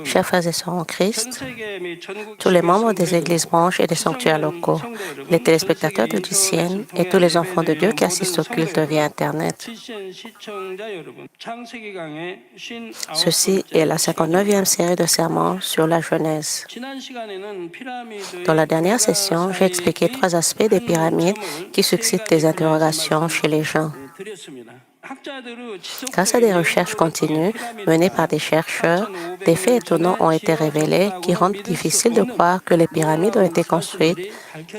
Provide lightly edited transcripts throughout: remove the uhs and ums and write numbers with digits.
Chers frères et sœurs en Christ, tous les membres des églises branches et des sanctuaires locaux, les téléspectateurs de GCN et tous les enfants de Dieu qui assistent au culte via Internet. Ceci est la 59e série de sermons sur la Genèse. Dans la dernière session, j'ai expliqué 3 aspects des pyramides qui suscitent des interrogations chez les gens. Grâce à des recherches continues menées par des chercheurs, des faits étonnants ont été révélés qui rendent difficile de croire que les pyramides ont été construites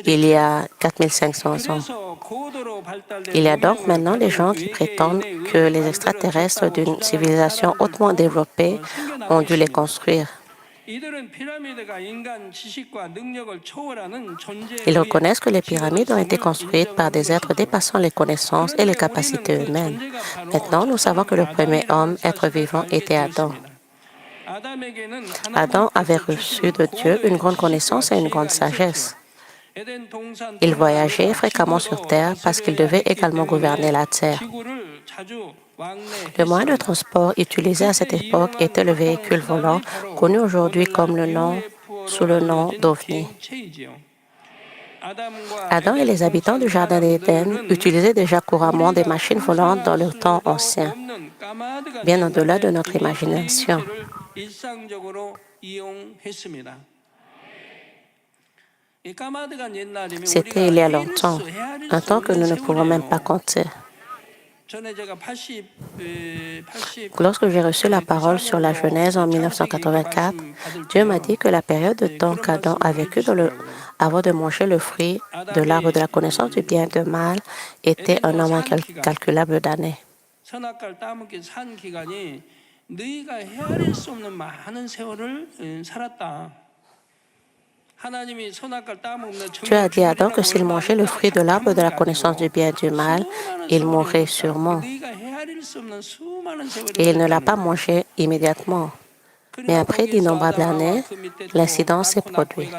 il y a 4500 ans. Il y a donc maintenant des gens qui prétendent que les extraterrestres d'une civilisation hautement développée ont dû les construire. Ils reconnaissent que les pyramides ont été construites par des êtres dépassant les connaissances et les capacités humaines. Maintenant, nous savons que le premier homme, être vivant, était Adam. Adam avait reçu de Dieu une grande connaissance et une grande sagesse. Il voyageait fréquemment sur Terre parce qu'il devait également gouverner la Terre. Le moyen de transport utilisé à cette époque était le véhicule volant, connu aujourd'hui sous le nom d'OVNI. Adam et les habitants du Jardin d'Éden utilisaient déjà couramment des machines volantes dans le temps ancien, bien au-delà de notre imagination. C'était il y a longtemps, un temps que nous ne pouvons même pas compter. Lorsque j'ai reçu la parole sur la Genèse en 1984, Dieu m'a dit que la période de temps qu'Adam a vécu avant de manger le fruit de l'arbre de la connaissance du bien et du mal était un nombre incalculable d'années. Dieu a dit à Adam que s'il mangeait le fruit de l'arbre de la connaissance du bien et du mal, il mourrait sûrement. Et il ne l'a pas mangé immédiatement. Mais après d'innombrables années, l'incident s'est produit.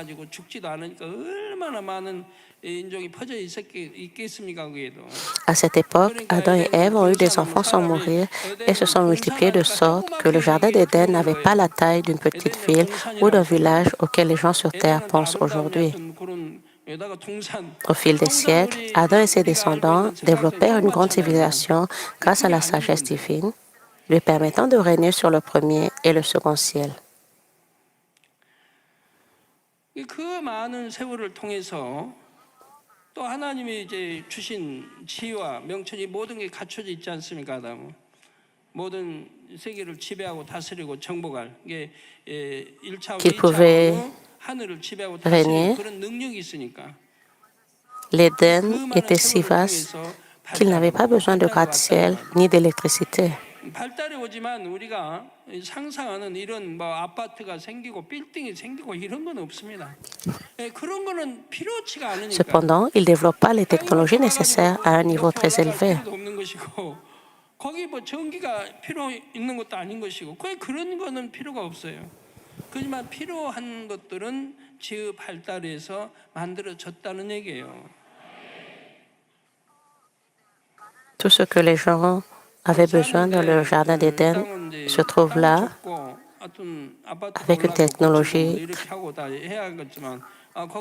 À cette époque, Adam et Ève ont eu des enfants sans mourir et se sont multipliés de sorte que le Jardin d'Éden n'avait pas la taille d'une petite ville ou d'un village auquel les gens sur Terre pensent aujourd'hui. Au fil des siècles, Adam et ses descendants développèrent une grande civilisation grâce à la sagesse divine, lui permettant de régner sur le premier et le second ciel. 또 하나님이 이제 주신 지혜와 명철이 모든 게 갖춰져 있지 않습니까, 아담은? 모든 세계를 지배하고 다스리고 정복할 이게 1차원, 2차원으로 하늘을 지배하고 다스리는 그런 능력이 있으니까. L'Éden était si vaste qu'il n'avait pas besoin de gratte-ciel ni d'électricité. 발달이 오지만 우리가 상상하는 이런 뭐 아파트가 생기고 빌딩이 생기고 이런 건 없습니다. 그런 거는 필요치가 않으니까. Cependant, il ne développe pas les technologies nécessaires à un niveau très élevé. 거기 뭐 전기가 필요 있는 것도 아닌 것이고 거의 그런 거는 필요가 없어요. 그렇지만 필요한 것들은 지의 발달에서 만들어졌다는 얘기예요. Tout ce que les gens avaient besoin dans le Jardin d'Éden se trouve là, avec une technologie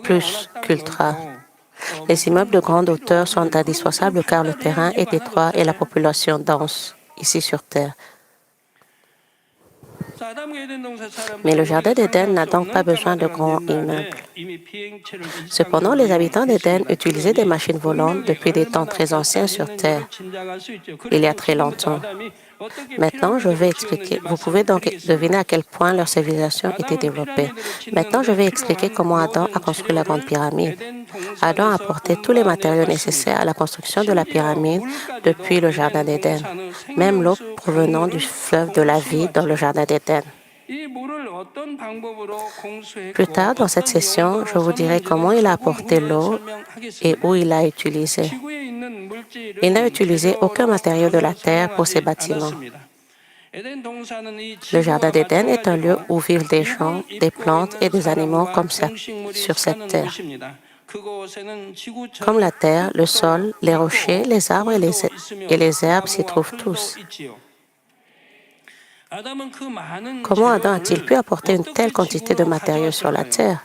plus qu'ultra. Les immeubles de grande hauteur sont indispensables car le terrain est étroit et la population dense ici sur Terre. Mais le Jardin d'Éden n'a donc pas besoin de grands immeubles. Cependant, les habitants d'Éden utilisaient des machines volantes depuis des temps très anciens sur Terre, il y a très longtemps. Maintenant, je vais expliquer. Vous pouvez donc deviner à quel point leur civilisation était développée. Maintenant, je vais expliquer comment Adam a construit la grande pyramide. Adam a apporté tous les matériaux nécessaires à la construction de la pyramide depuis le Jardin d'Éden, même l'eau provenant du fleuve de la vie dans le Jardin d'Éden. Plus tard dans cette session, je vous dirai comment il a apporté l'eau et où il l'a utilisée. Il n'a utilisé aucun matériau de la terre pour ses bâtiments. Le Jardin d'Éden est un lieu où vivent des gens, des plantes et des animaux comme sur cette terre. Comme la terre, le sol, les rochers, les arbres et les herbes s'y trouvent tous. Comment Adam a-t-il pu apporter une telle quantité de matériaux sur la Terre?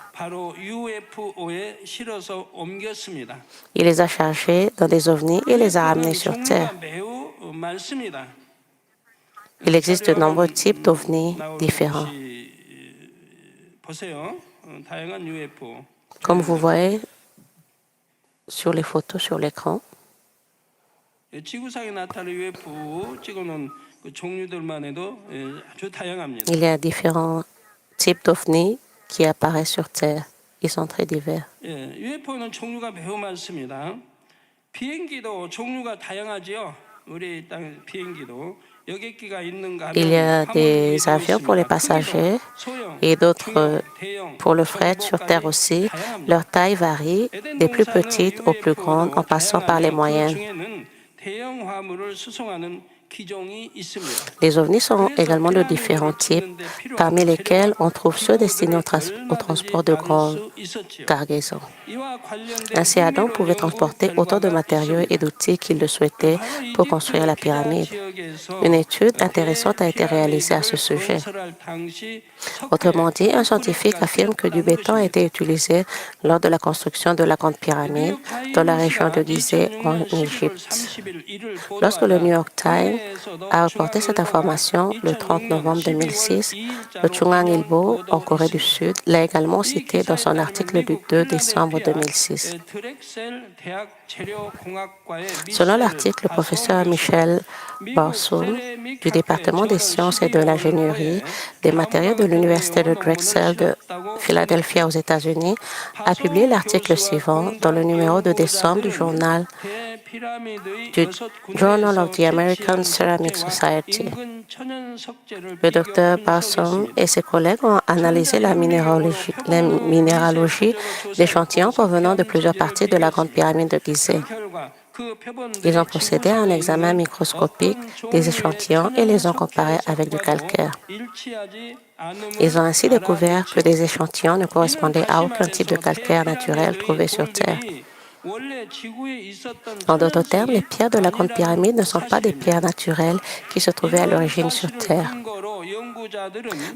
Il les a chargés dans des ovnis et les a ramenés sur Terre. Il existe de nombreux types d'ovnis différents. Comme vous voyez sur les photos sur l'écran, 지구상에 나타나는 UFO 찍어놓은 그 종류들만 해도 아주 다양합니다. il y a différents types d'ovnis qui apparaissent sur Terre. Ils sont très divers. UFO는 종류가 매우 많습니다. 비행기도 종류가 다양하지요. 우리 땅 비행기도 여객기가 있는가 Il y a 하면 des avions pour les passagers et d'autres pour le fret sur Terre aussi. Leur taille varie des plus petites aux plus grandes en passant par les moyennes. 대형 화물을 수송하는 Les ovnis sont également de différents types, parmi lesquels on trouve ceux destinés au transport de grandes cargaisons. Ainsi, Adam pouvait transporter autant de matériaux et d'outils qu'il le souhaitait pour construire la pyramide. Une étude intéressante a été réalisée à ce sujet. Autrement dit, un scientifique affirme que du béton a été utilisé lors de la construction de la Grande Pyramide dans la région de Gizeh en Égypte. Lorsque le New York Times a reporté cette information le 30 novembre 2006, le Chungang Ilbo en Corée du Sud l'a également cité dans son article du 2 décembre 2006. Selon l'article, le professeur Michel Barsoum du département des sciences et de l'ingénierie des matériaux de l'université de Drexel de Philadelphie aux États-Unis a publié l'article suivant dans le numéro de décembre du Journal of the American Ceramic Society. Le docteur Barsoum et ses collègues ont analysé la minéralogie d'échantillons provenant de plusieurs parties de la Grande Pyramide de Gizeh. Ils ont procédé à un examen microscopique des échantillons et les ont comparés avec du calcaire. Ils ont ainsi découvert que des échantillons ne correspondaient à aucun type de calcaire naturel trouvé sur Terre. En d'autres termes, les pierres de la Grande Pyramide ne sont pas des pierres naturelles qui se trouvaient à l'origine sur Terre.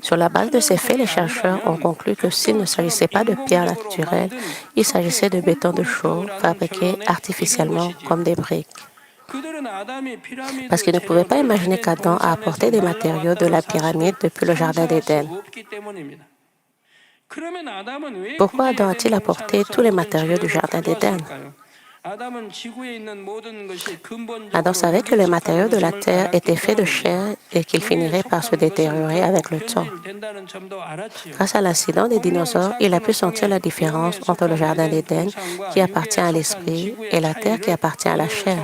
Sur la base de ces faits, les chercheurs ont conclu que s'il ne s'agissait pas de pierres naturelles, il s'agissait de béton de chaux fabriqué artificiellement comme des briques. Parce qu'ils ne pouvaient pas imaginer qu'Adam a apporté des matériaux de la pyramide depuis le Jardin d'Éden. Pourquoi Adam a-t-il apporté tous les matériaux du Jardin d'Éden? Adam savait que les matériaux de la terre étaient faits de chair et qu'ils finiraient par se détériorer avec le temps. Grâce à l'incident des dinosaures, il a pu sentir la différence entre le Jardin d'Éden, qui appartient à l'esprit, et la terre qui appartient à la chair.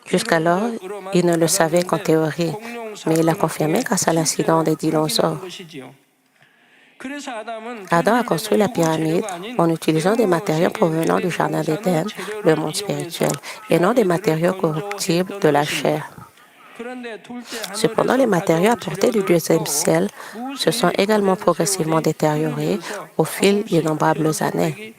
Jusqu'alors, il ne le savait qu'en théorie, mais il a confirmé grâce à l'incident des dinosaures. Adam a construit la pyramide en utilisant des matériaux provenant du Jardin d'Éden, le monde spirituel, et non des matériaux corruptibles de la chair. Cependant, les matériaux apportés du deuxième ciel se sont également progressivement détériorés au fil d'innombrables années.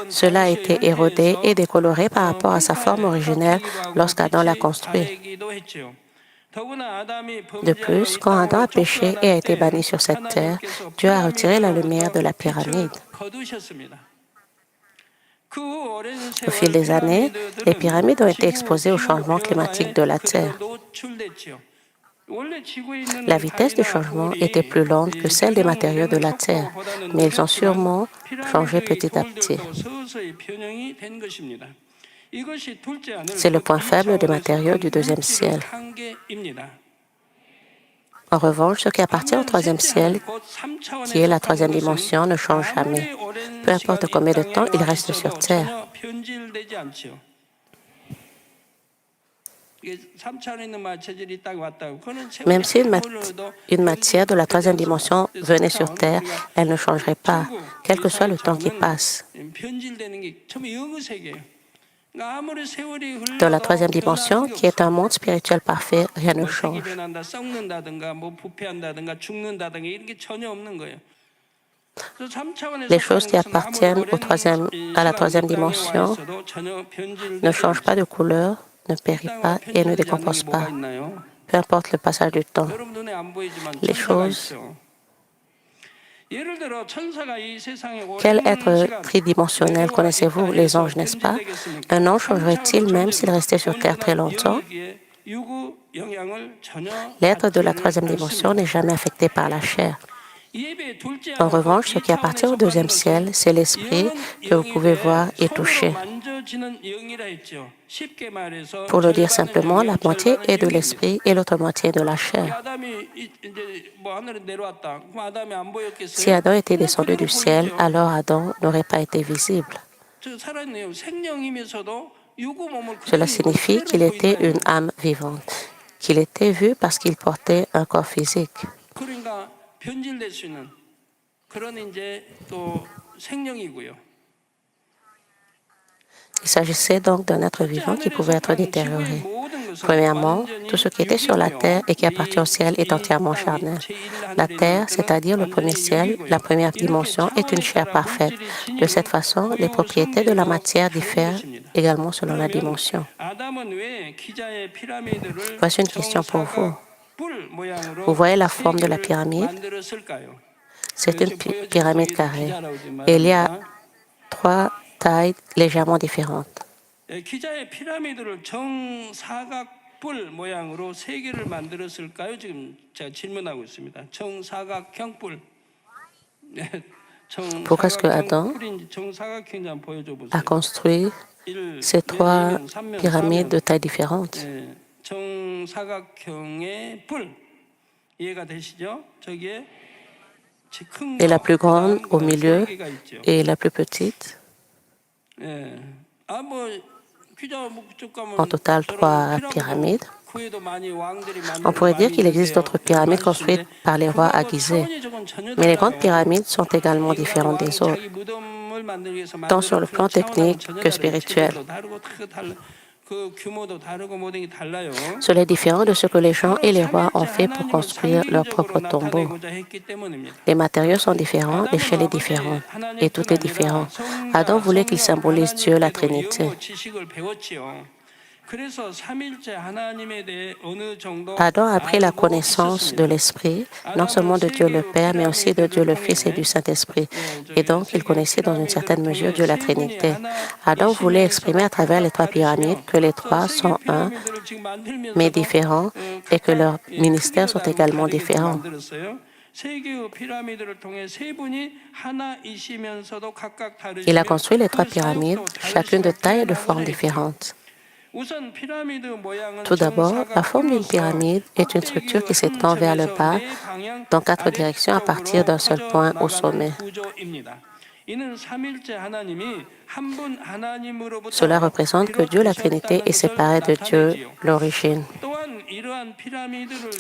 Cela a été érodé et décoloré par rapport à sa forme originelle lorsqu'Adam l'a construit. De plus, quand Adam a péché et a été banni sur cette terre, Dieu a retiré la lumière de la pyramide. Au fil des années, les pyramides ont été exposées au changement climatique de la Terre. La vitesse du changement était plus lente que celle des matériaux de la Terre, mais ils ont sûrement changé petit à petit. C'est le point faible des matériaux du deuxième ciel. En revanche, ce qui appartient au troisième ciel, qui est la troisième dimension, ne change jamais. Peu importe combien de temps il reste sur Terre. Même si une matière de la troisième dimension venait sur Terre, elle ne changerait pas, quel que soit le temps qui passe. Dans la troisième dimension, qui est un monde spirituel parfait, rien ne change. Les choses qui appartiennent à la troisième dimension ne changent pas de couleur, ne périssent pas et ne décomposent pas, peu importe le passage du temps. Les choses. Quel être tridimensionnel connaissez-vous? Les anges, n'est-ce pas? Un ange changerait-il même s'il restait sur Terre très longtemps? L'être de la troisième dimension n'est jamais affecté par la chair. En revanche, ce qui appartient au deuxième ciel, c'est l'esprit que vous pouvez voir et toucher. Pour le dire simplement, la moitié est de l'esprit et l'autre moitié de la chair. Si Adam était descendu du ciel, alors Adam n'aurait pas été visible. Cela signifie qu'il était une âme vivante, qu'il était vu parce qu'il portait un corps physique. Il s'agissait donc d'un être vivant qui pouvait être détérioré. Premièrement, tout ce qui était sur la terre et qui appartient au ciel est entièrement charnel. La terre, c'est-à-dire le premier ciel, la première dimension, est une chair parfaite. De cette façon, les propriétés de la matière diffèrent également selon la dimension. Voici une question pour vous. Vous voyez la forme de la pyramide? C'est une pyramide carrée. Et il y a 3 tailles légèrement différentes. Pourquoi est-ce que Adam a construit ces 3 pyramides de tailles différentes? Et la plus grande au milieu et la plus petite. En total, 3 pyramides. On pourrait dire qu'il existe d'autres pyramides construites par les rois à Gizeh. Mais les grandes pyramides sont également différentes des autres, tant sur le plan technique que spirituel. Cela est différent de ce que les gens et les rois ont fait pour construire leur propre tombeau. Les matériaux sont différents, l'échelle est différente, et tout est différent. Adam voulait qu'il symbolise Dieu, la Trinité. Adam a pris la connaissance de l'Esprit, non seulement de Dieu le Père, mais aussi de Dieu le Fils et du Saint-Esprit. Et donc, il connaissait dans une certaine mesure Dieu la Trinité. Adam voulait exprimer à travers les 3 pyramides que les 3 sont un, mais différents, et que leurs ministères sont également différents. Il a construit les 3 pyramides, chacune de taille et de forme différentes. Tout d'abord, la forme d'une pyramide est une structure qui s'étend vers le bas dans 4 directions à partir d'un seul point au sommet. Cela représente que Dieu, la Trinité, est séparé de Dieu, l'origine.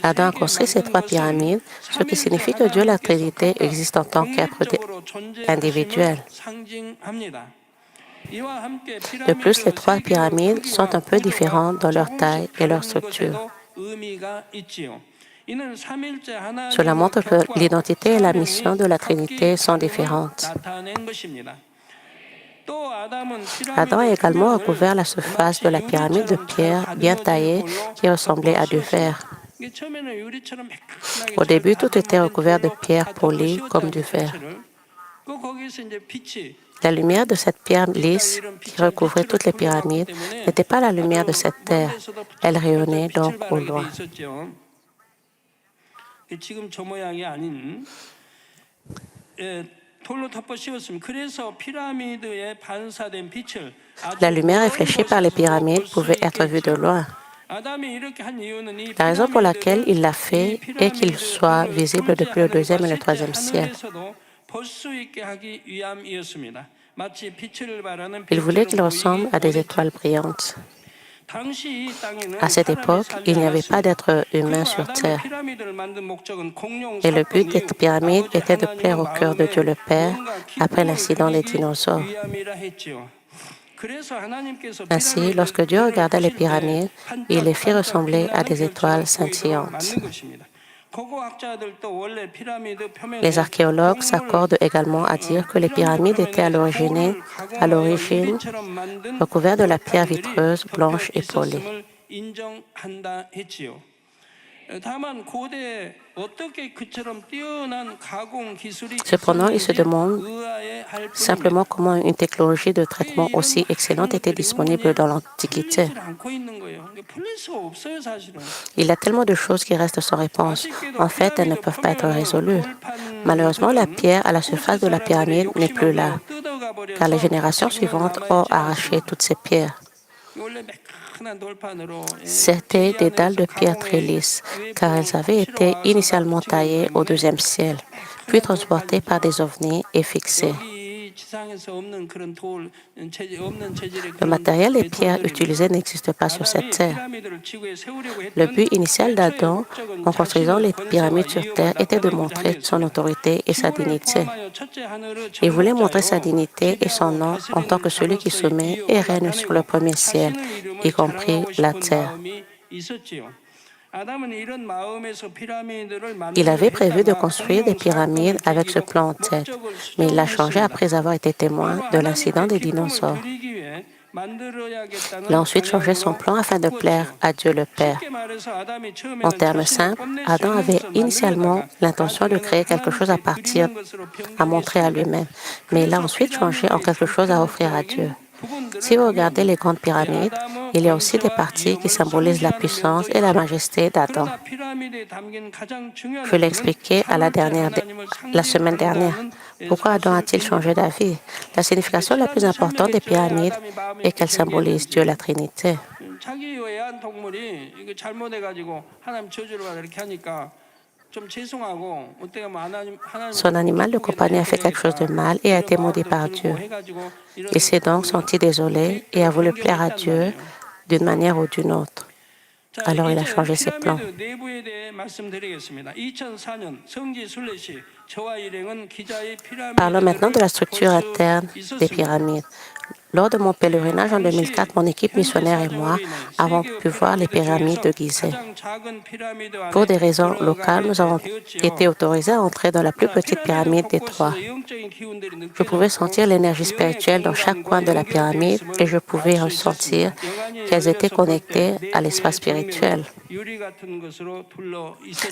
Adam a construit ces 3 pyramides, ce qui signifie que Dieu, la Trinité, existe en tant qu'être individuel. De plus, les 3 pyramides sont un peu différentes dans leur taille et leur structure. Cela montre que l'identité et la mission de la Trinité sont différentes. Adam a également recouvert la surface de la pyramide de pierre bien taillée qui ressemblait à du verre. Au début, tout était recouvert de pierre polie comme du verre. La lumière de cette pierre lisse qui recouvrait toutes les pyramides n'était pas la lumière de cette terre. Elle rayonnait donc au loin. La lumière réfléchie par les pyramides pouvait être vue de loin. La raison pour laquelle il l'a fait est qu'il soit visible depuis le 2e et le 3e ciel. Il voulait qu'il ressemble à des étoiles brillantes. À cette époque, il n'y avait pas d'être humain sur Terre. Et le but des pyramides était de plaire au cœur de Dieu le Père après l'incident des dinosaures. Ainsi, lorsque Dieu regarda les pyramides, il les fit ressembler à des étoiles scintillantes. Les archéologues s'accordent également à dire que les pyramides étaient à l'origine recouvertes de la pierre vitreuse, blanche et polie. Cependant, ils se demandent simplement comment une technologie de traitement aussi excellente était disponible dans l'Antiquité. Il y a tellement de choses qui restent sans réponse. En fait, elles ne peuvent pas être résolues. Malheureusement, la pierre à la surface de la pyramide n'est plus là, car les générations suivantes ont arraché toutes ces pierres. C'étaient des dalles de pierre très lisses, car elles avaient été initialement taillées au IIe siècle, puis transportées par des ovnis et fixées. Le matériel et pierres utilisées n'existe pas sur cette terre. Le but initial d'Adam, en construisant les pyramides sur terre, était de montrer son autorité et sa dignité. Il voulait montrer sa dignité et son nom en tant que celui qui soumet et règne sur le premier ciel, y compris la terre. Il avait prévu de construire des pyramides avec ce plan en tête, mais il l'a changé après avoir été témoin de l'incident des dinosaures. Il a ensuite changé son plan afin de plaire à Dieu le Père. En termes simples, Adam avait initialement l'intention de créer quelque chose à montrer à lui-même, mais il a ensuite changé en quelque chose à offrir à Dieu. Si vous regardez les grandes pyramides, il y a aussi des parties qui symbolisent la puissance et la majesté d'Adam. Je l'ai expliqué la semaine dernière. Pourquoi Adam a-t-il changé d'avis? La signification la plus importante des pyramides est qu'elles symbolisent Dieu la Trinité. Son animal de compagnie a fait quelque chose de mal et a été maudit par Dieu. Il s'est donc senti désolé et a voulu plaire à Dieu d'une manière ou d'une autre. Alors il a changé ses plans. Parlons maintenant de la structure interne des pyramides. Lors de mon pèlerinage en 2004, mon équipe missionnaire et moi avons pu voir les pyramides de Gizeh. Pour des raisons locales, nous avons été autorisés à entrer dans la plus petite pyramide des trois. Je pouvais sentir l'énergie spirituelle dans chaque coin de la pyramide et je pouvais ressentir qu'elles étaient connectées à l'espace spirituel.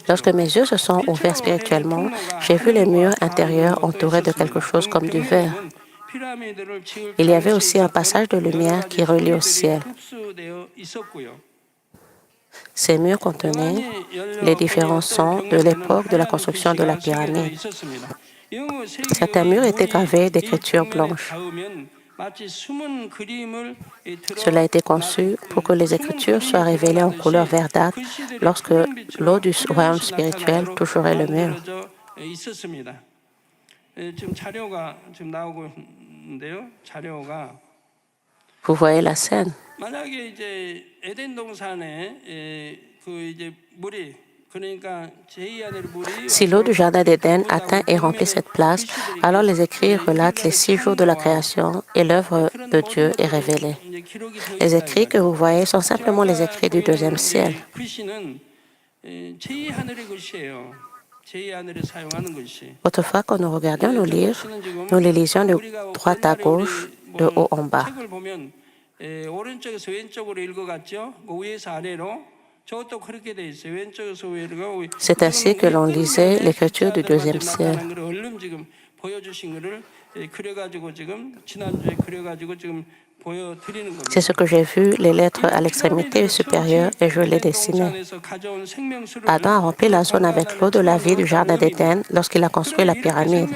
Lorsque mes yeux se sont ouverts spirituellement, j'ai vu les murs intérieurs entourés de quelque chose comme du verre. Il y avait aussi un passage de lumière qui relie au ciel. Ces murs contenaient les différents sons de l'époque de la construction de la pyramide. Certains murs étaient gravés d'écritures blanches. Cela a été conçu pour que les écritures soient révélées en couleur verdâtre lorsque l'eau du royaume spirituel toucherait le mur. Vous voyez la scène. Si l'eau du Jardin d'Éden atteint et remplit cette place, alors les écrits relatent les 6 jours de la création et l'œuvre de Dieu est révélée. Les écrits que vous voyez sont simplement les écrits du IIe siècle. Autrefois, quand nous regardions nos livres, nous les lisions de droite à gauche, de haut en bas. C'est ainsi que l'on lisait l'écriture du IIe siècle. C'est ce que j'ai vu, les lettres à l'extrémité supérieure, et je les dessinais. Adam a rempli la zone avec l'eau de la vie du Jardin d'Éden lorsqu'il a construit la pyramide.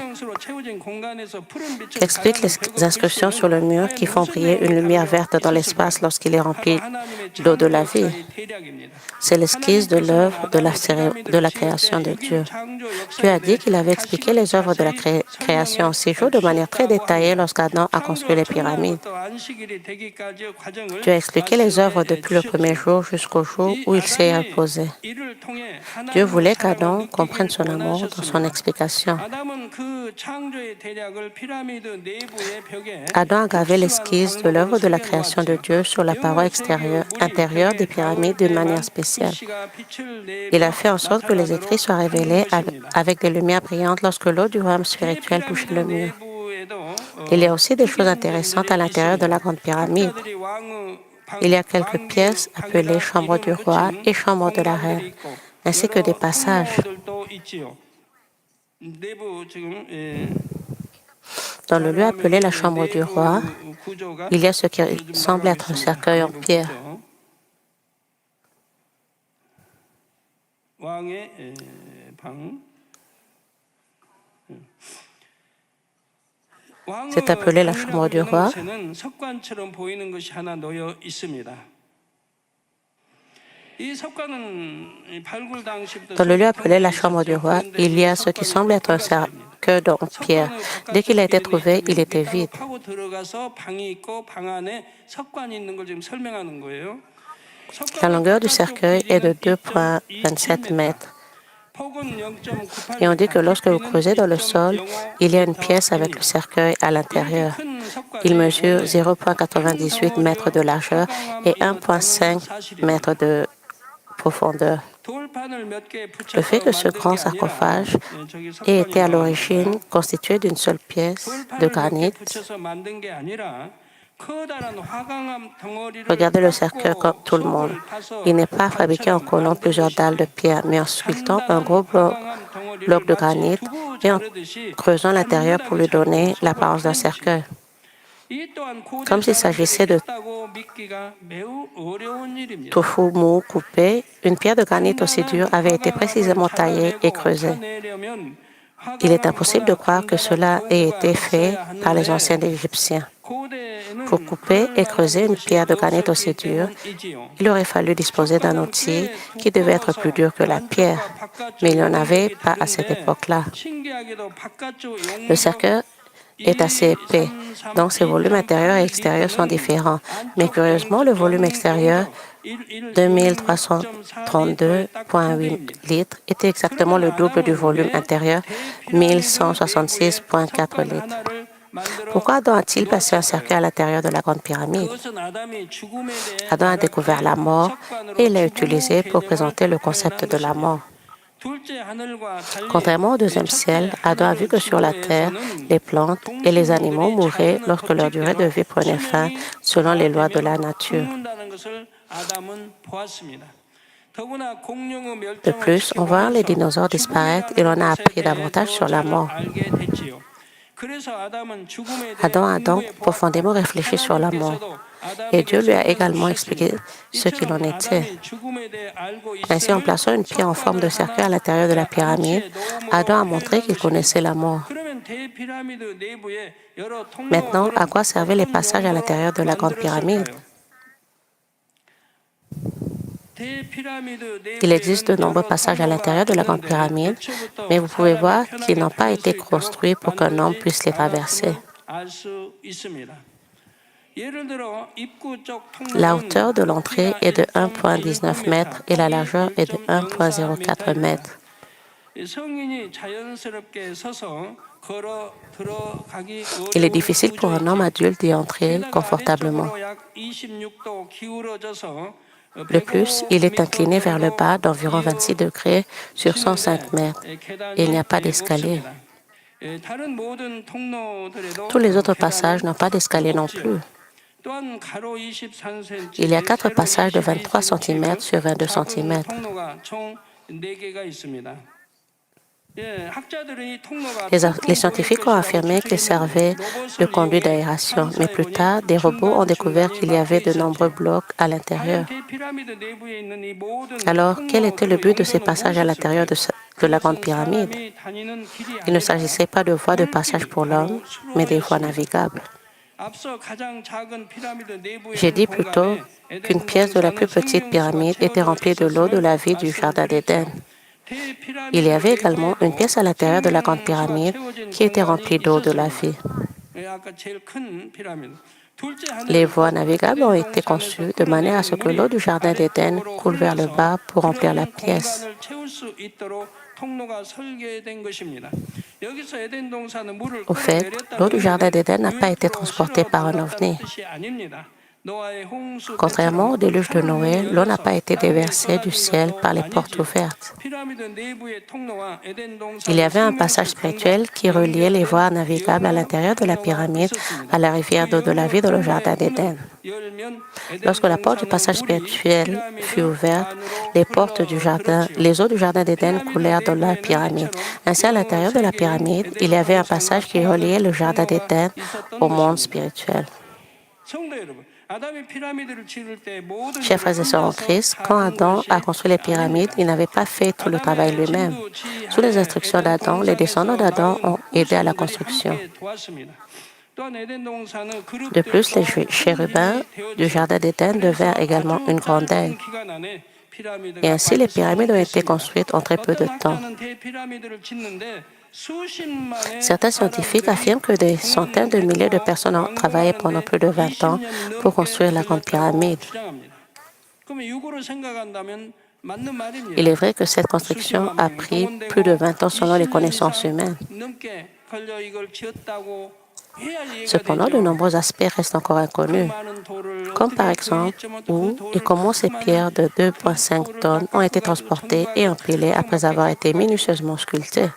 J'explique les inscriptions sur le mur qui font briller une lumière verte dans l'espace lorsqu'il est rempli d'eau de la vie. C'est l'esquisse de l'œuvre de la création de Dieu. Dieu a dit qu'il avait expliqué les œuvres de la création en 6 jours de manière très détaillée lorsqu'Adam a construit les pyramides. Dieu a expliqué les œuvres depuis le premier jour jusqu'au jour où il s'est reposé. Dieu voulait qu'Adam comprenne son amour dans son explication. Adam a gravé l'esquisse de l'œuvre de la création de Dieu sur la paroi intérieure des pyramides d'une manière spéciale. Il a fait en sorte que les écrits soient révélés avec des lumières brillantes lorsque l'eau du royaume spirituel touchait le mur. Il y a aussi des choses intéressantes à l'intérieur de la grande pyramide. Il y a quelques pièces appelées chambre du roi et chambre de la reine, ainsi que des passages. Dans le lieu appelé la chambre du roi, il y a ce qui semble être un cercueil en pierre. C'est appelé la chambre du roi. Dans le lieu appelé la chambre du roi, il y a ce qui semble être un cercueil en pierre. Dès qu'il a été trouvé, il était vide. La longueur du cercueil est de 2,27 mètres. Et on dit que lorsque vous creusez dans le sol, il y a une pièce avec le cercueil à l'intérieur. Il mesure 0,98 mètres de largeur et 1,5 mètres de profondeur. Le fait que ce grand sarcophage ait été à l'origine constitué d'une seule pièce de granit. Regardez le cercueil comme tout le monde. Il n'est pas fabriqué en collant plusieurs dalles de pierre, mais en sculptant un gros bloc de granit et en creusant l'intérieur pour lui donner l'apparence d'un cercueil. Comme s'il s'agissait de tofu mou coupé, une pierre de granit aussi dure avait été précisément taillée et creusée. Il est impossible de croire que cela ait été fait par les anciens Égyptiens. Pour couper et creuser une pierre de granit aussi dure, il aurait fallu disposer d'un outil qui devait être plus dur que la pierre, mais il n'y en avait pas à cette époque-là. Le cercueil est assez épais, donc ses volumes intérieurs et extérieurs sont différents. Mais curieusement, le volume extérieur, 2332,8 litres, était exactement le double du volume intérieur, 1166,4 litres. Pourquoi Adam a-t-il passé un cercueil à l'intérieur de la grande pyramide? Adam a découvert la mort et l'a utilisé pour présenter le concept de la mort. Contrairement au deuxième ciel, Adam a vu que sur la terre, les plantes et les animaux mouraient lorsque leur durée de vie prenait fin selon les lois de la nature. De plus, en voyant les dinosaures disparaître, il en a appris davantage sur la mort. Adam a donc profondément réfléchi sur la mort. Et Dieu lui a également expliqué ce qu'il en était. Ainsi, en plaçant une pierre en forme de cercueil à l'intérieur de la pyramide, Adam a montré qu'il connaissait la mort. Maintenant, à quoi servaient les passages à l'intérieur de la grande pyramide? Il existe de nombreux passages à l'intérieur de la grande pyramide, mais vous pouvez voir qu'ils n'ont pas été construits pour qu'un homme puisse les traverser. La hauteur de l'entrée est de 1,19 mètres et la largeur est de 1,04 mètres. Il est difficile pour un homme adulte d'y entrer confortablement. De plus, il est incliné vers le bas d'environ 26 degrés sur 105 mètres et il n'y a pas d'escalier. Tous les autres passages n'ont pas d'escalier non plus. Il y a 4 passages de 23 cm sur 22 cm. Les scientifiques ont affirmé qu'ils servaient de conduits d'aération, mais plus tard, des robots ont découvert qu'il y avait de nombreux blocs à l'intérieur. Alors, quel était le but de ces passages à l'intérieur de la grande pyramide? Il ne s'agissait pas de voies de passage pour l'homme, mais des voies navigables. J'ai dit plutôt qu'une pièce de la plus petite pyramide était remplie de l'eau de la vie du Jardin d'Éden. Il y avait également une pièce à l'intérieur de la grande pyramide qui était remplie d'eau de la vie. Les voies navigables ont été conçues de manière à ce que l'eau du Jardin d'Éden coule vers le bas pour remplir la pièce. Au fait, l'eau du Jardin d'Éden n'a pas été transportée par un ovni. Contrairement au déluge de Noé, l'eau n'a pas été déversée du ciel par les portes ouvertes. Il y avait un passage spirituel qui reliait les voies navigables à l'intérieur de la pyramide à la rivière d'eau de la vie dans le Jardin d'Éden. Lorsque la porte du passage spirituel fut ouverte, les eaux du Jardin d'Éden coulèrent dans la pyramide. Ainsi, à l'intérieur de la pyramide, il y avait un passage qui reliait le Jardin d'Éden au monde spirituel. Chers frères et sœurs en Christ, quand Adam a construit les pyramides, il n'avait pas fait tout le travail lui-même. Sous les instructions d'Adam, les descendants d'Adam ont aidé à la construction. De plus, les chérubins du Jardin d'Éden devinrent également une grande aide. Et ainsi, les pyramides ont été construites en très peu de temps. Certains scientifiques affirment que des centaines de milliers de personnes ont travaillé pendant plus de 20 ans pour construire la Grande Pyramide. Il est vrai que cette construction a pris plus de 20 ans selon les connaissances humaines. Cependant, de nombreux aspects restent encore inconnus, comme par exemple où et comment ces pierres de 2,5 tonnes ont été transportées et empilées après avoir été minutieusement sculptées.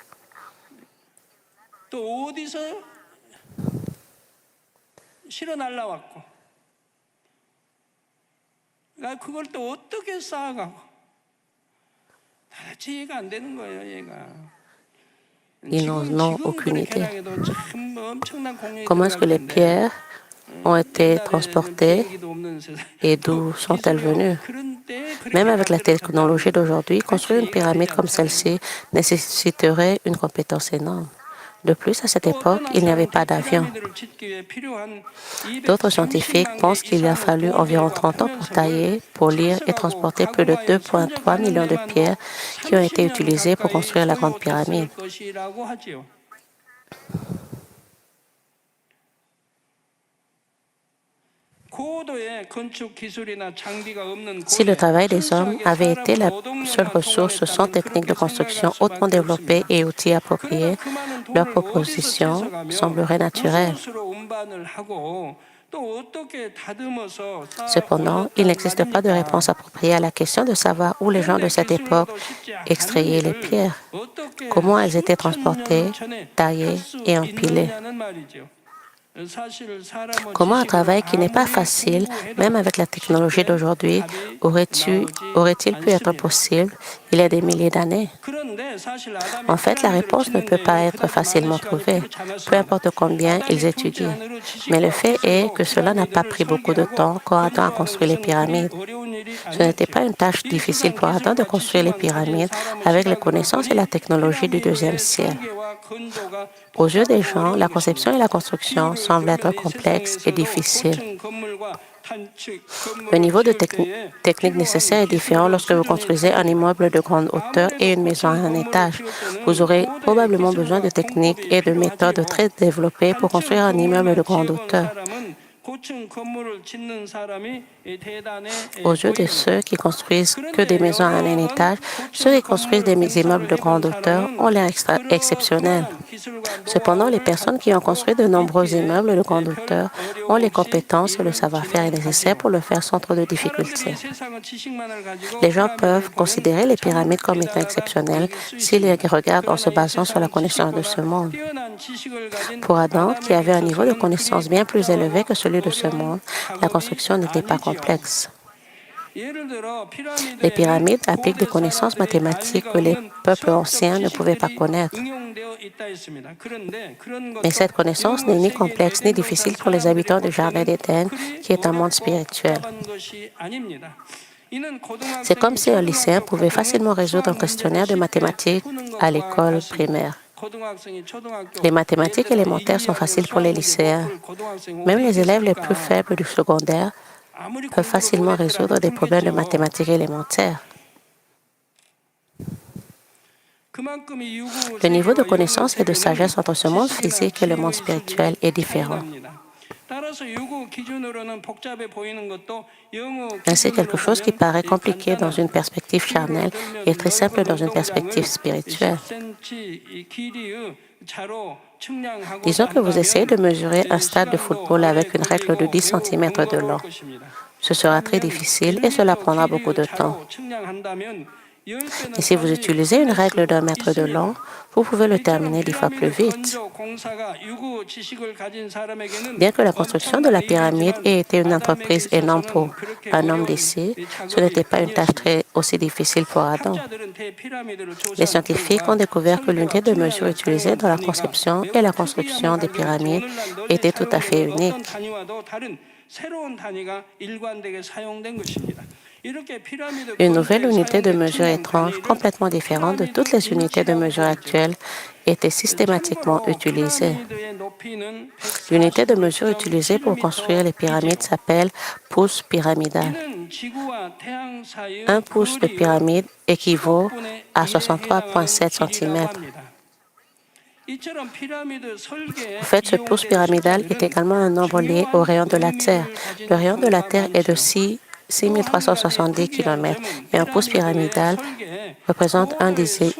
Ils n'en ont aucune idée. Comment est-ce que les pierres ont été transportées et d'où sont-elles venues? Même avec la technologie d'aujourd'hui, construire une pyramide comme celle-ci nécessiterait une compétence énorme. De plus, à cette époque, il n'y avait pas d'avion. D'autres scientifiques pensent qu'il a fallu environ 30 ans pour tailler, polir et transporter plus de 2,3 millions de pierres qui ont été utilisées pour construire la Grande Pyramide. Si le travail des hommes avait été la seule ressource sans technique de construction hautement développée et outils appropriés, leur proposition semblerait naturelle. Cependant, il n'existe pas de réponse appropriée à la question de savoir où les gens de cette époque extrayaient les pierres, comment elles étaient transportées, taillées et empilées. Comment un travail qui n'est pas facile, même avec la technologie d'aujourd'hui, aurait-il pu être possible il y a des milliers d'années? En fait, la réponse ne peut pas être facilement trouvée, peu importe combien ils étudient. Mais le fait est que cela n'a pas pris beaucoup de temps quand Adam a construit les pyramides. Ce n'était pas une tâche difficile pour Adam de construire les pyramides avec les connaissances et la technologie du deuxième siècle. Aux yeux des gens, la conception et la construction semblent être complexes et difficiles. Le niveau de technique nécessaire est différent lorsque vous construisez un immeuble de grande hauteur et une maison à un étage. Vous aurez probablement besoin de techniques et de méthodes très développées pour construire un immeuble de grande hauteur. Aux yeux de ceux qui construisent que des maisons à un étage, ceux qui construisent des immeubles de grande hauteur ont l'air exceptionnels. Cependant, les personnes qui ont construit de nombreux immeubles de grande hauteur ont les compétences et le savoir-faire nécessaires pour le faire sans trop de difficultés. Les gens peuvent considérer les pyramides comme étant exceptionnelles s'ils les regardent en se basant sur la connaissance de ce monde. Pour Adam, qui avait un niveau de connaissance bien plus élevé que celui de ce monde, la construction n'était pas complexe. Les pyramides appliquent des connaissances mathématiques que les peuples anciens ne pouvaient pas connaître. Mais cette connaissance n'est ni complexe ni difficile pour les habitants du Jardin d'Éden, qui est un monde spirituel. C'est comme si un lycéen pouvait facilement résoudre un questionnaire de mathématiques à l'école primaire. Les mathématiques élémentaires sont faciles pour les lycéens. Même les élèves les plus faibles du secondaire peuvent facilement résoudre des problèmes de mathématiques élémentaires. Le niveau de connaissance et de sagesse entre ce monde physique et le monde spirituel est différent. Ainsi, quelque chose qui paraît compliqué dans une perspective charnelle est très simple dans une perspective spirituelle. Disons que vous essayez de mesurer un stade de football avec une règle de 10 cm de long. Ce sera très difficile et cela prendra beaucoup de temps. Et si vous utilisez une règle d'1 mètre de long, vous pouvez le terminer 10 fois plus vite. Bien que la construction de la pyramide ait été une entreprise énorme pour un homme d'ici, ce n'était pas une tâche aussi difficile pour Adam. Les scientifiques ont découvert que l'unité de mesure utilisée dans la conception et la construction des pyramides était tout à fait unique. Une nouvelle unité de mesure étrange, complètement différente de toutes les unités de mesure actuelles, était systématiquement utilisée. L'unité de mesure utilisée pour construire les pyramides s'appelle pouce pyramidal. Un pouce de pyramide équivaut à 63,7 cm. En fait, ce pouce pyramidal est également un nombre lié au rayon de la Terre. Le rayon de la Terre est de 6370 km et un pouce pyramidal représente un 10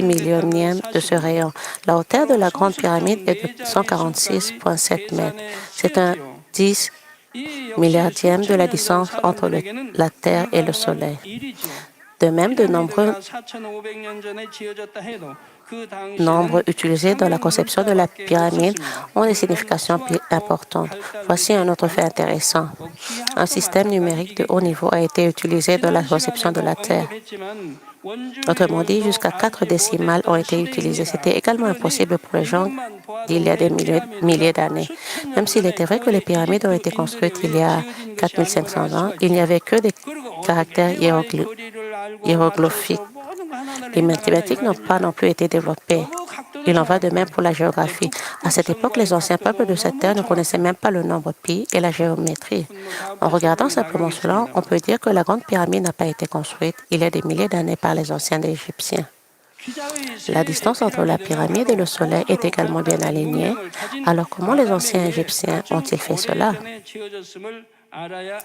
millionième de ce rayon. La hauteur de la Grande Pyramide est de 146,7 mètres. C'est un 10 milliardième de la distance entre la Terre et le Soleil. De même, de nombreux nombres utilisés dans la conception de la pyramide ont des significations importantes. Voici un autre fait intéressant. Un système numérique de haut niveau a été utilisé dans la conception de la Terre. Autrement dit, jusqu'à 4 décimales ont été utilisées. C'était également impossible pour les gens d'il y a des milliers d'années. Même s'il était vrai que les pyramides ont été construites il y a 4500 ans, il n'y avait que des caractères hiéroglyphiques. Les mathématiques n'ont pas non plus été développées. Il en va de même pour la géographie. À cette époque, les anciens peuples de cette terre ne connaissaient même pas le nombre pi et la géométrie. En regardant simplement cela, on peut dire que la Grande Pyramide n'a pas été construite il y a des milliers d'années par les anciens Égyptiens. La distance entre la pyramide et le Soleil est également bien alignée. Alors comment les anciens Égyptiens ont-ils fait cela?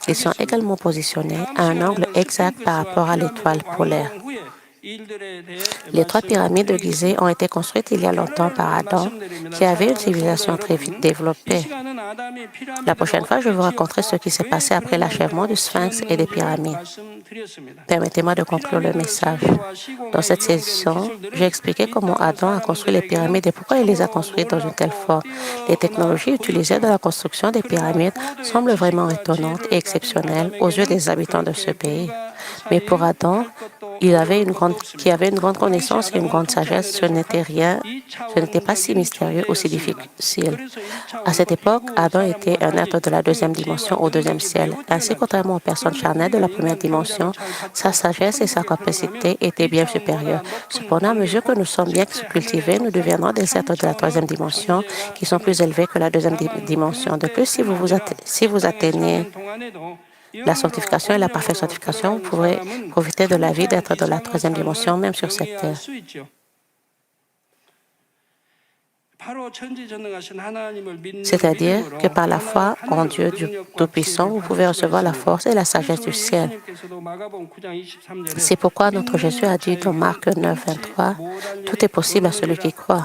Ils sont également positionnés à un angle exact par rapport à l'étoile polaire. Les 3 pyramides de Gizeh ont été construites il y a longtemps par Adam, qui avait une civilisation très vite développée. La prochaine fois, je vous raconterai ce qui s'est passé après l'achèvement du Sphinx et des pyramides. Permettez-moi de conclure le message. Dans cette session, j'ai expliqué comment Adam a construit les pyramides et pourquoi il les a construites dans une telle forme. Les technologies utilisées dans la construction des pyramides semblent vraiment étonnantes et exceptionnelles aux yeux des habitants de ce pays. Mais pour Adam, qui avait une grande connaissance et une grande sagesse, ce n'était pas si mystérieux ou si difficile. À cette époque, Adam était un être de la deuxième dimension au deuxième ciel. Ainsi, contrairement aux personnes charnelles de la première dimension, sa sagesse et sa capacité étaient bien supérieures. Cependant, à mesure que nous sommes bien cultivés, nous deviendrons des êtres de la troisième dimension qui sont plus élevés que la deuxième dimension. De plus, si vous atteignez la sanctification et la parfaite sanctification, vous pourrez profiter de la vie d'être dans la troisième dimension, même sur cette terre. C'est-à-dire que par la foi en Dieu Tout-Puissant, vous pouvez recevoir la force et la sagesse du ciel. C'est pourquoi notre Jésus a dit dans Marc 9, 23, « Tout est possible à celui qui croit ».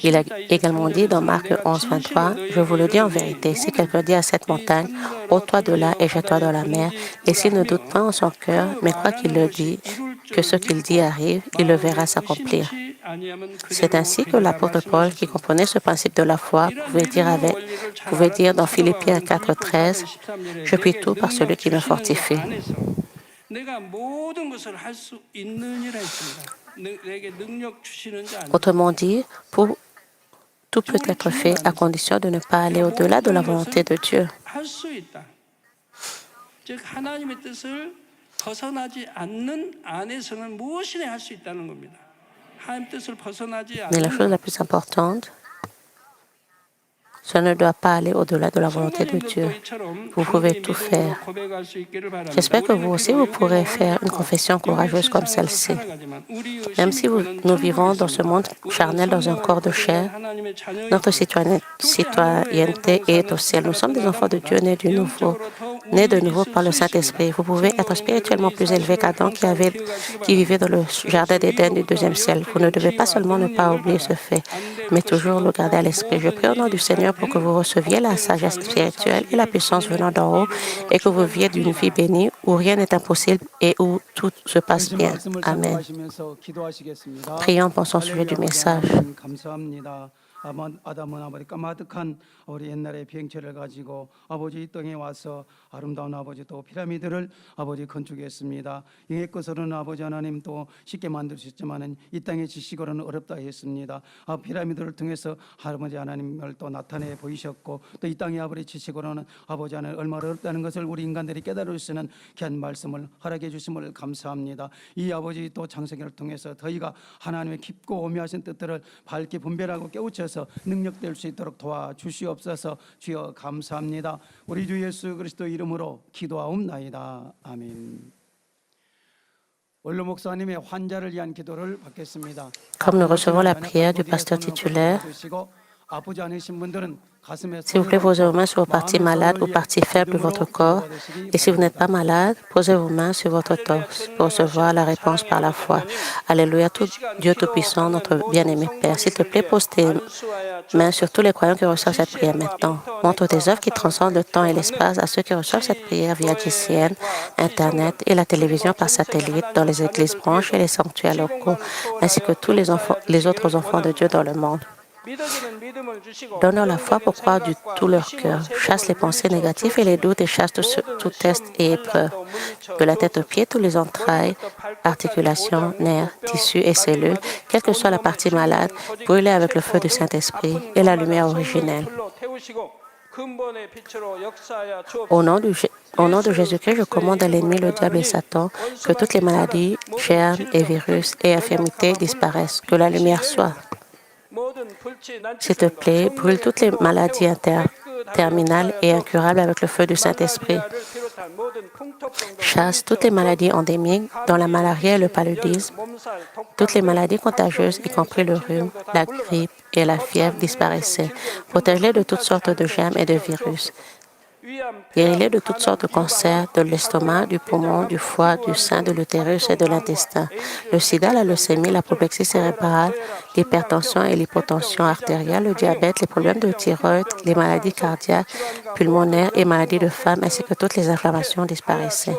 Il a également dit dans Marc 11, 23, « Je vous le dis en vérité, si quelqu'un dit à cette montagne, ôte-toi de là et jette-toi dans la mer, et s'il ne doute pas en son cœur, mais croit qu'il le dit, que ce qu'il dit arrive, il le verra s'accomplir. » C'est ainsi que l'apôtre Paul, qui comprenait ce principe de la foi, pouvait dire dans Philippiens 4, 13, « Je puis tout par celui qui me fortifie. » Autrement dit, tout peut être fait à condition de ne pas aller au-delà de la volonté de Dieu. Mais la chose la plus importante, Ça ne doit pas aller au-delà de la volonté de Dieu. Vous pouvez tout faire. J'espère que vous aussi, vous pourrez faire une confession courageuse comme celle-ci. Même si nous vivons dans ce monde charnel, dans un corps de chair, notre citoyenneté est au ciel. Nous sommes des enfants de Dieu nés de nouveau par le Saint-Esprit. Vous pouvez être spirituellement plus élevé qu'Adam qui vivait dans le jardin d'Éden du deuxième ciel. Vous ne devez pas seulement ne pas oublier ce fait, mais toujours le garder à l'esprit. Je prie au nom du Seigneur pour que vous receviez la sagesse spirituelle et la puissance venant d'en haut et que vous viviez d'une vie bénie où rien n'est impossible et où tout se passe bien. Amen. Prions pour son sujet du message. 아담은 아버지 까마득한 우리 옛날의 비행체를 가지고 아버지 이 땅에 와서 아름다운 아버지 또 피라미드를 아버지 건축했습니다. 이의 것으로는 아버지 하나님 또 쉽게 만드셨지만은 이 땅의 지식으로는 어렵다 했습니다. 피라미드를 통해서 아버지 하나님을 또 나타내 보이셨고 또 이 땅의 아버지 지식으로는 아버지 하나님 얼마나 어렵다는 것을 우리 인간들이 깨달을 수 있는 귀한 말씀을 허락해 주심을 감사합니다. 이 아버지 또 창세기를 통해서 저희가 하나님의 깊고 오묘하신 뜻들을 밝게 분별하고 깨우쳐서 능력될 수 있도록 도와주시옵소서. 주여 감사합니다. 우리 주 예수 그리스도 이름으로 기도하옵나이다. 아멘. 원로 목사님의 환자를 위한 기도를 받겠습니다. Comme nous recevons la prière du pasteur titulaire, 아프지 않으신 분들은 s'il vous plaît, posez vos mains sur vos parties malades ou parties faibles de votre corps. Et si vous n'êtes pas malade, posez vos mains sur votre torse pour recevoir la réponse par la foi. Alléluia, Dieu Tout-Puissant, notre bien-aimé Père. S'il te plaît, pose tes mains sur tous les croyants qui reçoivent cette prière maintenant. Montre tes œuvres qui transcendent le temps et l'espace à ceux qui reçoivent cette prière via GCN, Internet et la télévision par satellite dans les églises branches et les sanctuaires locaux, ainsi que tous les autres enfants de Dieu dans le monde. Donne-leur la foi pour croire du tout leur cœur. Chasse les pensées négatives et les doutes et chasse tout test et épreuve. De la tête aux pieds, tous les entrailles, articulations, nerfs, tissus et cellules, quelle que soit la partie malade, brûlez avec le feu du Saint-Esprit et la lumière originelle. Au nom de Jésus-Christ, je commande à l'ennemi, le diable et Satan, que toutes les maladies, germes et virus et infirmités disparaissent, que la lumière soit. S'il te plaît, brûle toutes les maladies terminales et incurables avec le feu du Saint-Esprit. Chasse toutes les maladies endémiques, dont la malaria et le paludisme. Toutes les maladies contagieuses, y compris le rhume, la grippe et la fièvre, disparaissaient. Protège-les de toutes sortes de germes et de virus. Guéris-les de toutes sortes de cancers, de l'estomac, du poumon, du foie, du sein, de l'utérus et de l'intestin. Le sida, la leucémie, l'apoplexie cérébrale, l'hypertension et l'hypotension artérielle, le diabète, les problèmes de thyroïde, les maladies cardiaques, pulmonaires et maladies de femme, ainsi que toutes les inflammations disparaissaient.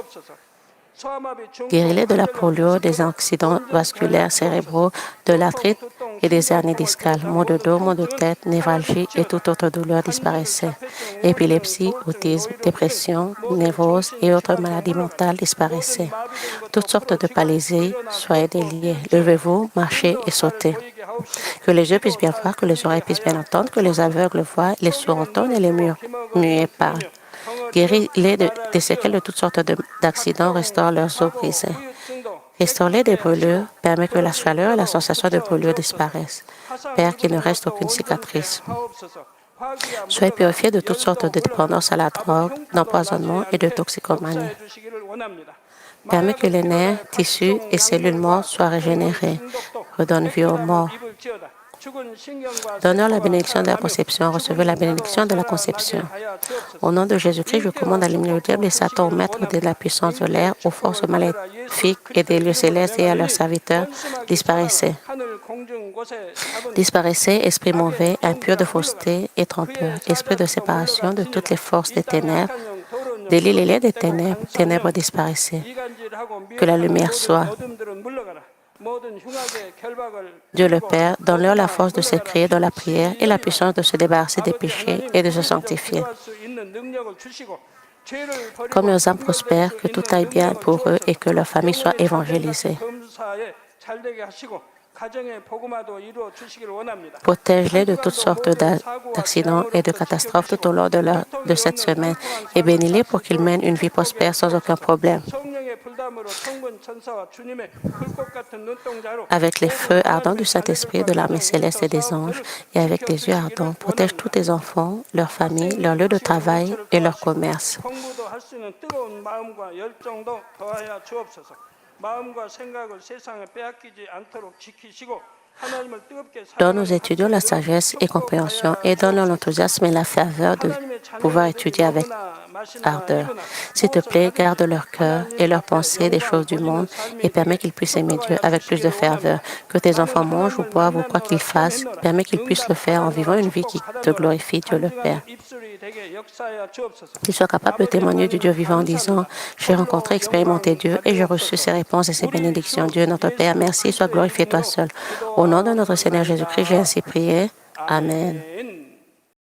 Guéris-les de la polio, des accidents vasculaires cérébraux, de l'arthrite et des hernies discales, maux de dos, maux de tête, névralgie et toute autre douleur disparaissaient. Épilepsie, autisme, dépression, névrose et autres maladies mentales disparaissaient. Toutes sortes de paralysies, soyez déliés. Levez-vous, marchez et sautez. Que les yeux puissent bien voir, que les oreilles puissent bien entendre, que les aveugles voient, les sourds entendent et les muets parlent. Guéris-les des séquelles de toutes sortes d'accidents, restaure leurs os brisés. Restaure-les des brûlures, permet que la chaleur et la sensation de brûlure disparaissent. Père, qu'il ne reste aucune cicatrice. Soyez purifiés de toutes sortes de dépendances à la drogue, d'empoisonnement et de toxicomanie. Permet que les nerfs, tissus et cellules mortes soient régénérés. Redonne vie aux morts. Donneur la bénédiction de la conception, recevez la bénédiction de la conception. Au nom de Jésus-Christ, je commande à l'éliminer le diable et Satan, au maître de la puissance de l'air, aux forces maléfiques et des lieux célestes et à leurs serviteurs, disparaissez. Disparaissez, esprit mauvais, impur de fausseté et trompeur, esprit de séparation de toutes les forces des ténèbres, déliez-les des ténèbres disparaissez. Que la lumière soit. Dieu le Père, donne-leur la force de s'écrire dans la prière et la puissance de se débarrasser des péchés et de se sanctifier. Comme leurs âmes prospèrent, que tout aille bien pour eux et que leur famille soit évangélisée. Protège-les de toutes sortes d'accidents et de catastrophes tout au long de cette semaine et bénis-les pour qu'ils mènent une vie prospère sans aucun problème. avec les feux ardents du Saint-Esprit, de l'armée céleste et des anges, et avec des yeux ardents, protège tous tes enfants, leurs familles, leur lieu de travail et leur commerce. Donne aux étudiants la sagesse et compréhension et donne-leur l'enthousiasme et la ferveur de pouvoir étudier avec ardeur. S'il te plaît, garde leur cœur et leurs pensées des choses du monde et permets qu'ils puissent aimer Dieu avec plus de ferveur. Que tes enfants mangent ou boivent ou quoi qu'ils fassent, permets qu'ils puissent le faire en vivant une vie qui te glorifie, Dieu le Père. Qu'ils soient capables de témoigner du Dieu vivant en disant « J'ai rencontré, expérimenté Dieu et j'ai reçu ses réponses et ses bénédictions. Dieu notre Père, merci, sois glorifié toi seul. Au nom de notre Seigneur Jésus-Christ, j'ai ainsi prié. Amen.